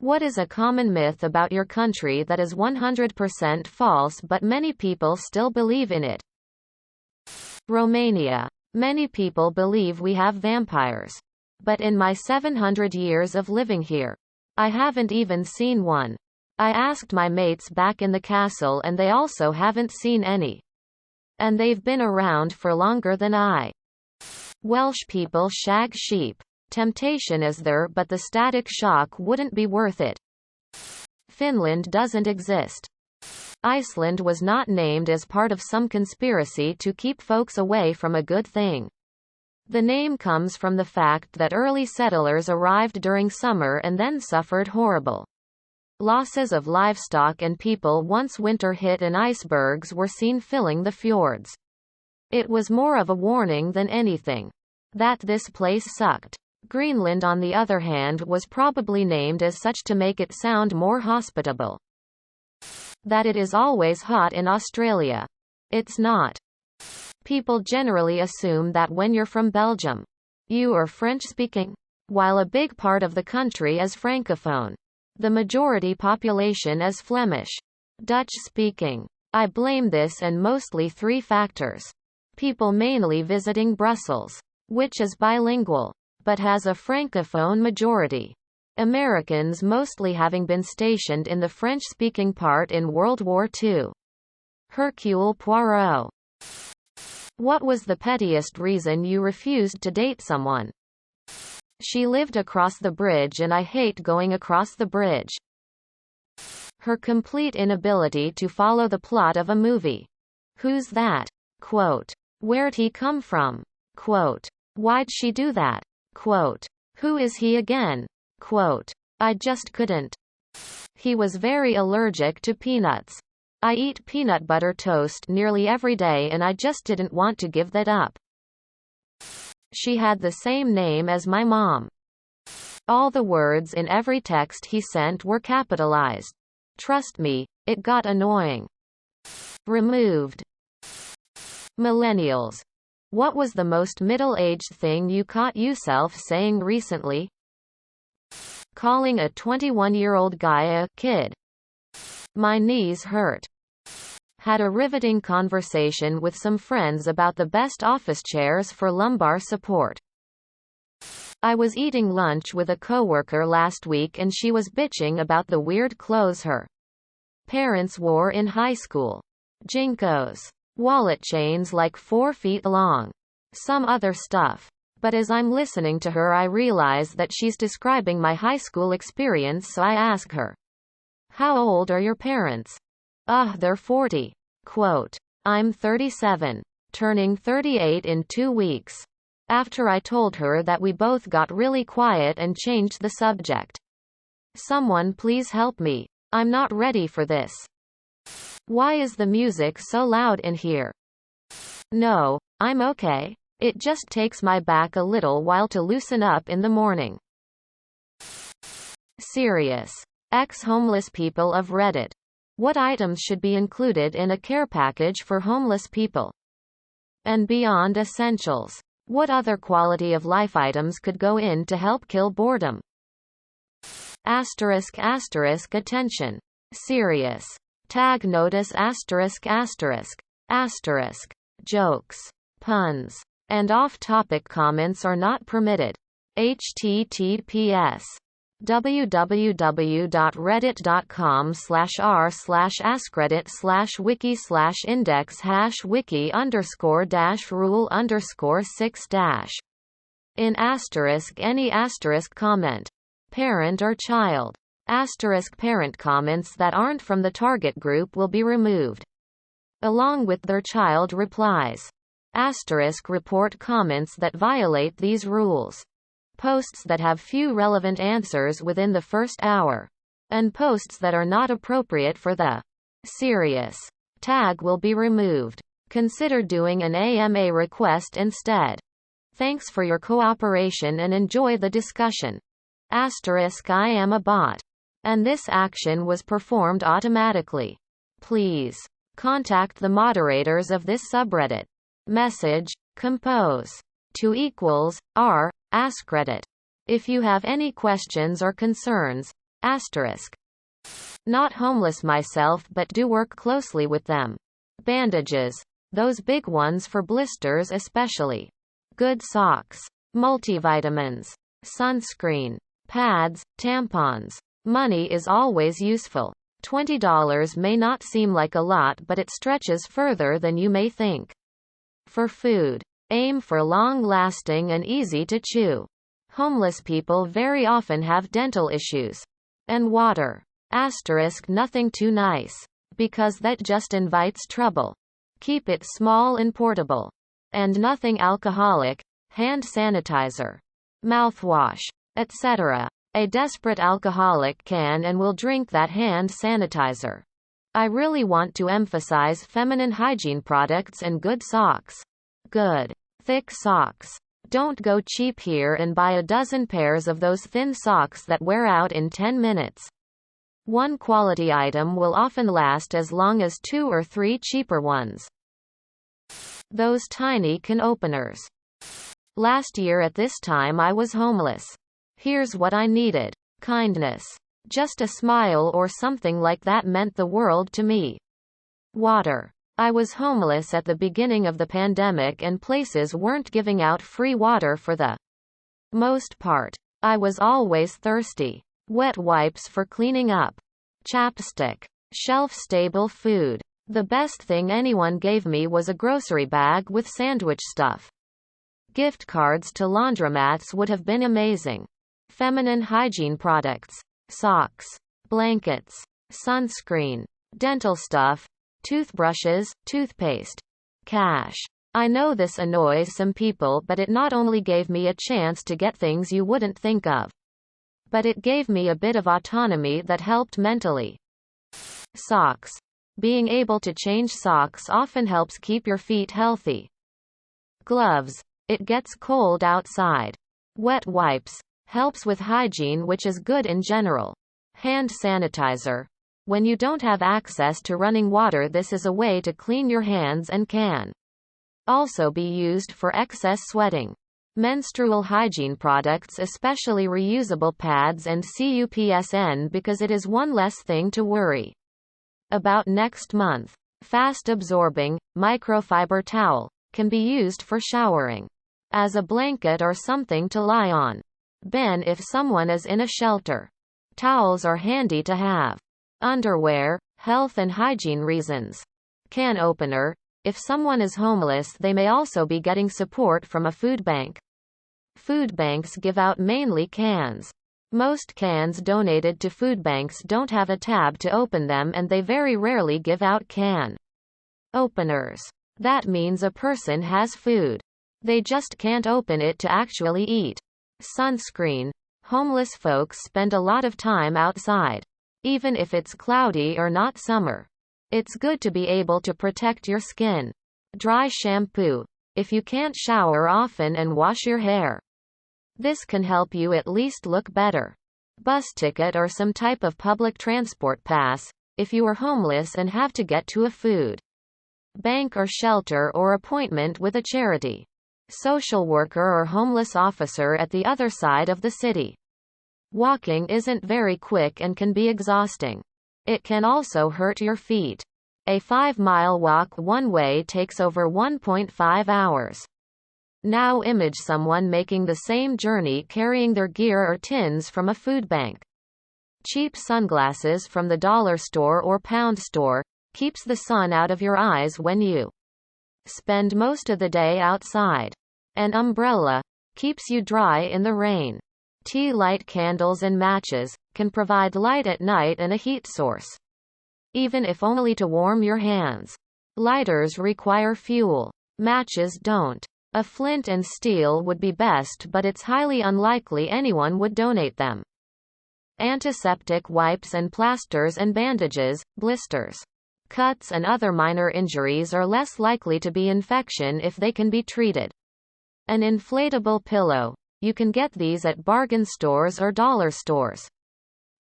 What is a common myth about your country that is 100% false but many people still believe in it? Romania. Many people believe we have vampires. But in my 700 years of living here, I haven't even seen one. I asked my mates back in the castle and they also haven't seen any. And they've been around for longer than I. Welsh people shag sheep. Temptation is there, but the static shock wouldn't be worth it. Finland doesn't exist. Iceland was not named as part of some conspiracy to keep folks away from a good thing. The name comes from the fact that early settlers arrived during summer and then suffered horrible losses of livestock and people once winter hit and icebergs were seen filling the fjords. It was more of a warning than anything that this place sucked. Greenland, on the other hand, was probably named as such to make it sound more hospitable. That it is always hot in Australia. It's not. People generally assume that when you're from Belgium, you are French-speaking, while a big part of the country is Francophone. The majority population is Flemish, Dutch-speaking. I blame this and mostly three factors. People mainly visiting Brussels, which is bilingual, but has a Francophone majority. Americans mostly having been stationed in the French-speaking part in World War II. Hercule Poirot. What was the pettiest reason you refused to date someone? She lived across the bridge and I hate going across the bridge. Her complete inability to follow the plot of a movie. Who's that? Quote. Where'd he come from? Quote. Why'd she do that? Quote. Who is he again? Quote. I just couldn't. He was very allergic to peanuts. I eat peanut butter toast nearly every day and I just didn't want to give that up. She had the same name as my mom. All the words in every text he sent were capitalized. Trust me, it got annoying. Removed. Millennials. What was the most middle-aged thing you caught yourself saying recently? Calling a 21-year-old guy a kid. My knees hurt. Had a riveting conversation with some friends about the best office chairs for lumbar support. I was eating lunch with a coworker last week and she was bitching about the weird clothes her parents wore in high school. Jinkos. Wallet chains like 4 feet long. Some other stuff. But as I'm listening to her I realize that she's describing my high school experience, so I ask her, how old are your parents? They're 40. Quote. I'm 37. Turning 38 in 2 weeks. After I told her that, we both got really quiet and changed the subject. Someone please help me. I'm not ready for this. Why is the music so loud in here? No, I'm okay. It just takes my back a little while to loosen up in the morning. Serious. Ex-homeless people of Reddit. What items should be included in a care package for homeless people? And beyond essentials. What other quality of life items could go in to help kill boredom? Asterisk asterisk attention. Serious. Tag notice asterisk asterisk. Asterisk. Jokes, puns, and off-topic comments are not permitted. https www.reddit.com/r/askreddit/wiki/index#wiki_rule_6- in asterisk any asterisk comment. Parent or child. Asterisk parent comments that aren't from the target group will be removed, along with their child replies. Asterisk report comments that violate these rules. Posts that have few relevant answers within the first hour. And posts that are not appropriate for the serious tag will be removed. Consider doing an AMA request instead. Thanks for your cooperation and enjoy the discussion. Asterisk I am a bot. And this action was performed automatically. Please contact the moderators of this subreddit. Message, compose, to =r, AskReddit. If you have any questions or concerns, Asterisk. Not homeless myself but do work closely with them. Bandages. Those big ones for blisters especially. Good socks. Multivitamins. Sunscreen. Pads, tampons. Money is always useful. $20 may not seem like a lot, but it stretches further than you may think. For food. Aim for long-lasting and easy to chew. Homeless people very often have dental issues. And water. Asterisk nothing too nice. Because that just invites trouble. Keep it small and portable. And nothing alcoholic. Hand sanitizer. Mouthwash. Etc. A desperate alcoholic can and will drink that hand sanitizer. I really want to emphasize feminine hygiene products and good socks. Good, thick socks. Don't go cheap here and buy a dozen pairs of those thin socks that wear out in 10 minutes. One quality item will often last as long as 2 or 3 cheaper ones. Those tiny can openers. Last year at this time I was homeless. Here's what I needed. Kindness. Just a smile or something like that meant the world to me. Water. I was homeless at the beginning of the pandemic and places weren't giving out free water for the most part. I was always thirsty. Wet wipes for cleaning up. Chapstick. Shelf-stable food. The best thing anyone gave me was a grocery bag with sandwich stuff. Gift cards to laundromats would have been amazing. Feminine hygiene products. Socks. Blankets. Sunscreen. Dental stuff. Toothbrushes, toothpaste. Cash. I know this annoys some people, but it not only gave me a chance to get things you wouldn't think of, but it gave me a bit of autonomy that helped mentally. Socks. Being able to change socks often helps keep your feet healthy. Gloves. It gets cold outside. Wet wipes. Helps with hygiene, which is good in general. Hand sanitizer. When you don't have access to running water, this is a way to clean your hands and can also be used for excess sweating. Menstrual hygiene products, especially reusable pads and CUPSN, because it is one less thing to worry about next month. Fast absorbing, microfiber towel can be used for showering as a blanket or something to lie on. Ben, if someone is in a shelter. Towels are handy to have. Underwear, health and hygiene reasons. Can opener. If someone is homeless, they may also be getting support from a food bank. Food banks give out mainly cans. Most cans donated to food banks don't have a tab to open them, and they very rarely give out can openers. That means a person has food. They just can't open it to actually eat. Sunscreen. Homeless folks spend a lot of time outside. Even if it's cloudy or not summer. It's good to be able to protect your skin. Dry shampoo. If you can't shower often and wash your hair, this can help you at least look better. Bus ticket or some type of public transport pass, if you are homeless and have to get to a food bank or shelter, or appointment with a charity. Social worker or homeless officer at the other side of the city. Walking isn't very quick and can be exhausting. It can also hurt your feet. A 5-mile walk one way takes over 1.5 hours. Now image someone making the same journey carrying their gear or tins from a food bank. Cheap sunglasses from the dollar store or pound store keeps the sun out of your eyes when you spend most of the day outside. An umbrella keeps you dry in the rain. Tea light candles and matches can provide light at night and a heat source, even if only to warm your hands. Lighters require fuel. Matches don't. A flint and steel would be best, but it's highly unlikely anyone would donate them. Antiseptic wipes and plasters and bandages, blisters. Cuts and other minor injuries are less likely to be infection if they can be treated. An inflatable pillow. You can get these at bargain stores or dollar stores.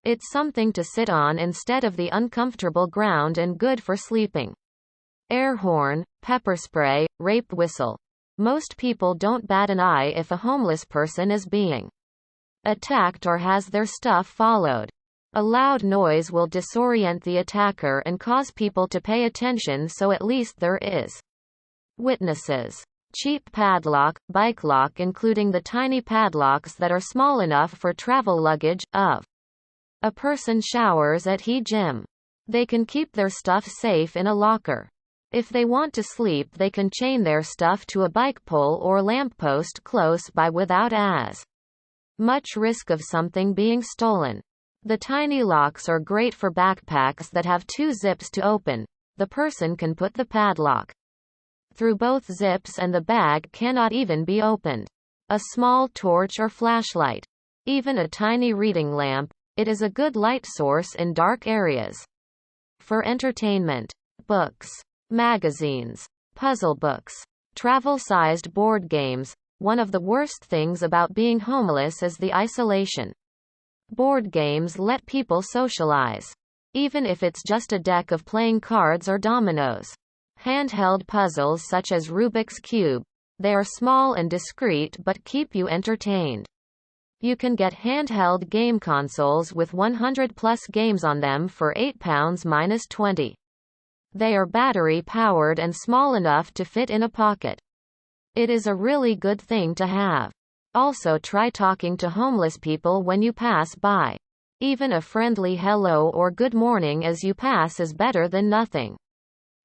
It's something to sit on instead of the uncomfortable ground and good for sleeping. Air horn, pepper spray, rape whistle. Most people don't bat an eye if a homeless person is being attacked or has their stuff followed. A loud noise will disorient the attacker and cause people to pay attention, so at least there is witnesses. Cheap padlock, bike lock, including the tiny padlocks that are small enough for travel luggage. Of a person showers at he gym. They can keep their stuff safe in a locker. If they want to sleep, they can chain their stuff to a bike pole or lamppost close by without as much risk of something being stolen. The tiny locks are great for backpacks that have 2 zips to open. The person can put the padlock through both zips and the bag cannot even be opened. A small torch or flashlight. Even a tiny reading lamp. It is a good light source in dark areas. For entertainment. Books. Magazines. Puzzle books. Travel-sized board games. One of the worst things about being homeless is the isolation. Board games let people socialize. Even if it's just a deck of playing cards or dominoes. Handheld puzzles such as Rubik's Cube. They are small and discreet but keep you entertained. You can get handheld game consoles with 100+ games on them for £8 minus 20. They are battery-powered and small enough to fit in a pocket. It is a really good thing to have. Also try talking to homeless people when you pass by. Even a friendly hello or good morning as you pass is better than nothing.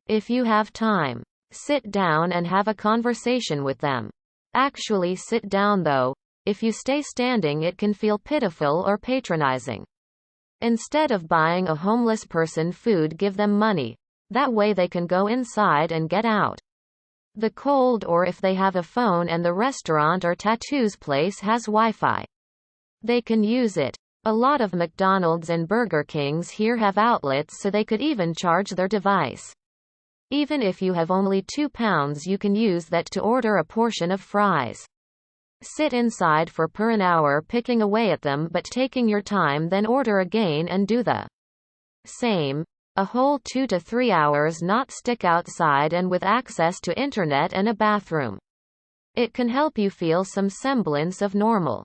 If you have time, sit down and have a conversation with them. Actually sit down though. If you stay standing it can feel pitiful or patronizing. Instead of buying a homeless person food, give them money. That way they can go inside and get out. The cold, or if they have a phone and the restaurant or tattoos place has Wi-Fi, they can use it. A lot of McDonald's and Burger Kings here have outlets, so they could even charge their device. Even if you have only £2, you can use that to order a portion of fries. Sit inside for an hour picking away at them but taking your time, then order again and do the same. A whole 2 to 3 hours, not stick outside and with access to internet and a bathroom. It can help you feel some semblance of normal.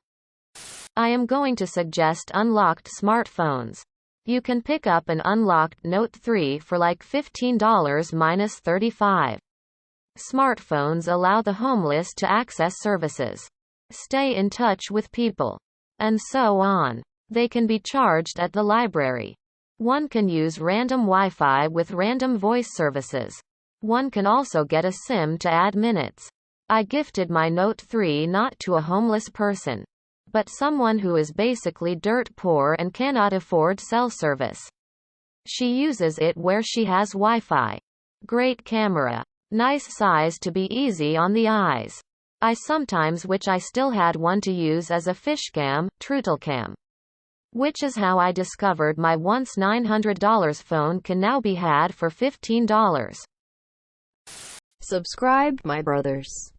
I am going to suggest unlocked smartphones. You can pick up an unlocked Note 3 for like $15 minus 35. Smartphones allow the homeless to access services, stay in touch with people, and so on. They can be charged at the library. One can use random Wi-Fi with random voice services. One can also get a SIM to add minutes. I gifted my Note 3 not to a homeless person, but someone who is basically dirt poor and cannot afford cell service. She uses it where she has Wi-Fi. Great camera. Nice size to be easy on the eyes. I sometimes wish I still had one to use as a fishcam, trutalcam. Which is how I discovered my once $900 phone can now be had for $15. Subscribe, my brothers.